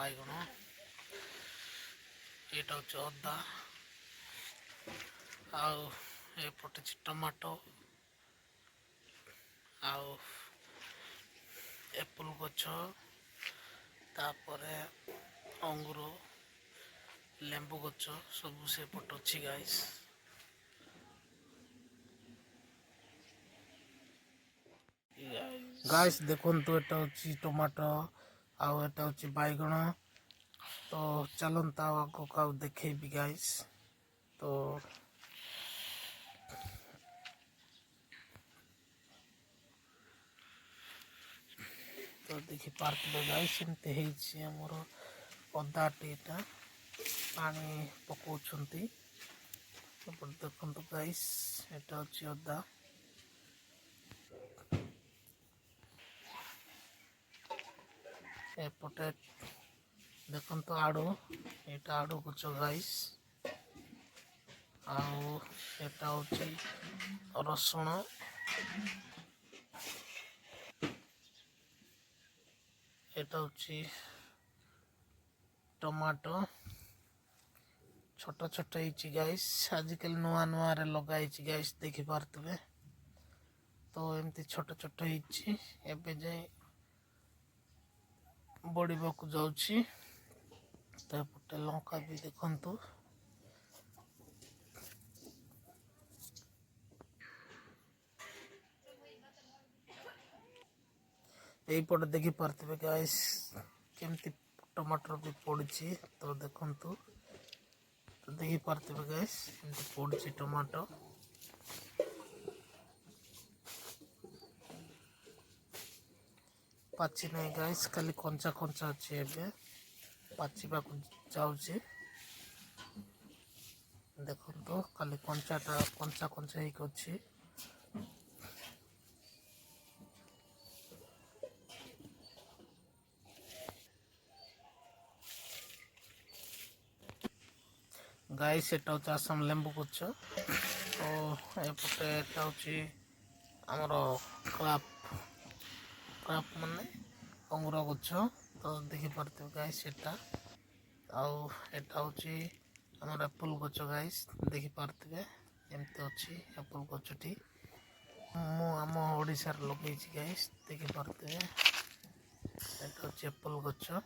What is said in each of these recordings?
ବାଇଗଣ, ଏଇଟା ହେଉଛି ଅଦା, ଆଉ ଏପଟେ ଅଛି ଟମାଟୋ, ଆଉ ଏପଲ ଗଛ, ତାପରେ ଅଙ୍ଗୁର, ଲେମ୍ବୁ ଗଛ ସବୁ ସେପଟେ ଅଛି ଗାଇସ୍। ଗାଇସ୍ ଦେଖନ୍ତୁ ଏଟା ହେଉଛି ଟମାଟୋ ଆଉ ଏଟା ହେଉଛି ବାଇଗଣ। ତ ଚାଲନ୍ତୁ ଆଉ ଆଗକୁ ଆଉ ଦେଖେଇବି ଗାଇସ୍। ତ ଦେଖିପାରୁଥିବେ ଗାଇସ୍ ଏମିତି ହେଇଛି ଆମର ଅଦାଟି ଏଟା ପାଣି ପକଉଛନ୍ତି। ଏପଟେ ଦେଖନ୍ତୁ ଗାଇସ୍ ଏଟା ହେଉଛି ଅଦା। ଏପଟେ ଦେଖନ୍ତୁ ଆଳୁ, ଏଇଟା ଆଳୁ ଗଛ ଗାଇସ୍। ଆଉ ଏଟା ହେଉଛି ରସୁଣ, ଏଟା ହେଉଛି ଟମାଟୋ, ଛୋଟ ଛୋଟ ହେଇଛି ଗାଇସ୍। ଆଜିକାଲି ନୂଆରେ ଲଗା ହେଇଛି ଗାଇସ୍, ଦେଖିପାରୁଥିବେ। ତ ଏମିତି ଛୋଟ ଛୋଟ ହେଇଛି, ଏବେ ଯାଏ ବଢ଼ିବାକୁ ଯାଉଛି। ତାପଟେ ଲଙ୍କା ବି ଦେଖନ୍ତୁ। ଏଇପଟେ ଦେଖିପାରୁଥିବେ ଗାଇସ୍ କେମିତି ଟମାଟର ବି ପଡିଛି। ତ ଦେଖନ୍ତୁ, ତ ଦେଖିପାରୁଥିବେ ଗାଇସ୍ ଏମିତି ପଡୁଛି ଟମାଟୋ। ପାଚି ନାହିଁ ଗାଇସ୍, ଖାଲି କଞ୍ଚା କଞ୍ଚା ଅଛି। ଏବେ ପାଚିବାକୁ ଯାଉଛି। ଦେଖନ୍ତୁ ଖାଲି କଞ୍ଚା କଞ୍ଚା ହେଇକି ଅଛି। ଗାଇସ୍ ଏଟା ହେଉଛି ଆସାମ ଲେମ୍ବୁ ଗଛ। ତ ଏପଟେ ଏଟା ହେଉଛି ଆମର କ୍ରାପ ମାନେ ଅଙ୍ଗୁର ଗଛ। ତ ଦେଖିପାରୁଥିବେ ଗାଇସ୍ ଏଟା। ଆଉ ଏଟା ହେଉଛି ଆମର ଏପଲ ଗଛ ଗାଇସ୍, ଦେଖିପାରୁଥିବେ ଏମିତି ଅଛି ଏପଲ ଗଛଟି। ମୁଁ ଆମ ଓଡ଼ିଶାରେ ଲଗେଇଛି ଗାଇସ୍, ଦେଖିପାରୁଥିବେ। ଏଟା ହେଉଛି ଏପଲ ଗଛ।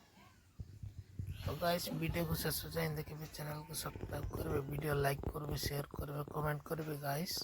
ତ ଗାଇସ୍ ଭିଡ଼ିଓକୁ ଶେଷ ଯାଏଁ ଦେଖିବେ, ଚ୍ୟାନେଲକୁ ସବସ୍କ୍ରାଇବ୍ କରିବେ, ଭିଡ଼ିଓ ଲାଇକ୍ କରିବେ, ସେୟାର କରିବେ, କମେଣ୍ଟ କରିବେ ଗାଇସ୍।